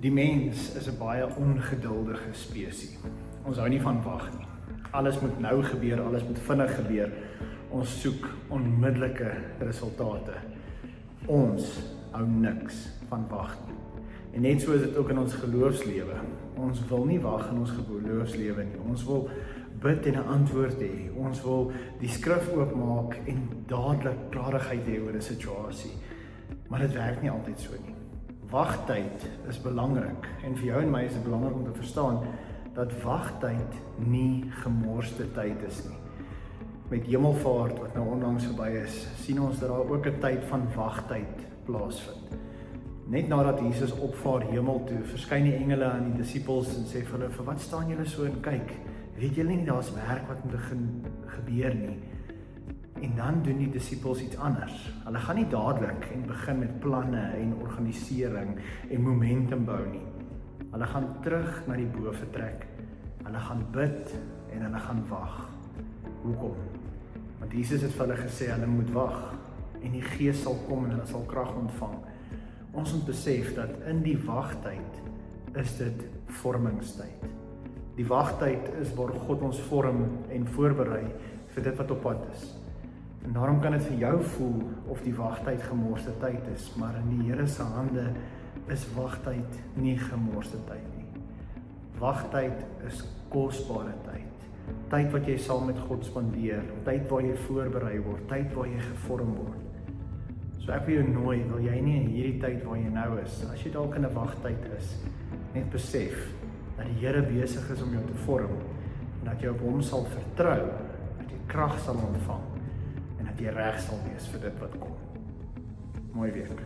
Die mens is 'n baie ongeduldige spesies. Ons hou nie van wag nie. Alles moet nou gebeur, alles moet vinnig gebeur. Ons soek onmiddellike resultate. Ons hou niks van wag nie. En net so is dit ook in ons geloofslewe. Ons wil nie wag in ons geloofslewe nie. Ons wil bid en 'n antwoord hê. Ons wil die skrif oopmaak en dadelik klarigheid hê oor 'n situasie. Maar dit werk nie altyd so nie. Wagtyd is belangrik en vir jou en my is dit belangrik om te verstaan dat wagtyd nie gemorste tyd is nie. Met Hemelvaart wat nou onlangs verby is, sien ons dat daar ook 'n tyd van wagtyd plaasvind. Net nadat Jesus opvaar hemel toe, verskyn die engele aan die disippels en sê vir hulle: "Vir wat staan julle so en kyk? Weet julle nie daar's werk wat moet gebeur nie?" En dan doen die disippels iets anders. Hulle gaan nie dadelik en begin met planne en organisering en momentum bou nie. Hulle gaan terug na die bo vertrek. Hulle gaan bid en hulle gaan wag. Hoekom? Want Jesus het vir hulle gesê hulle moet wag en die Gees sal kom en hulle sal krag ontvang. Ons moet besef dat in die wagtyd is dit vormingstyd. Die wagtyd is waar God ons vorm en voorberei vir dit wat op pad is. En daarom kan dit vir jou voel of die wagtyd gemorste tyd is, maar in die Here se hande is wagtyd nie gemorste tyd nie. Wagtyd is kosbare tyd. Tyd wat jy saam met God spandeer, tyd waar jy voorberei word, tyd waar jy gevorm word. So ek wil jou nooi, wil jy nie in hierdie tyd waar jy nou is, as jy dalk in 'n wagtyd is, net besef dat die Here besig is om jou te vorm en dat jy op hom sal vertrou, dat jy krag sal ontvang en dat jy reg sal wees vir dit wat kom. Mooi week.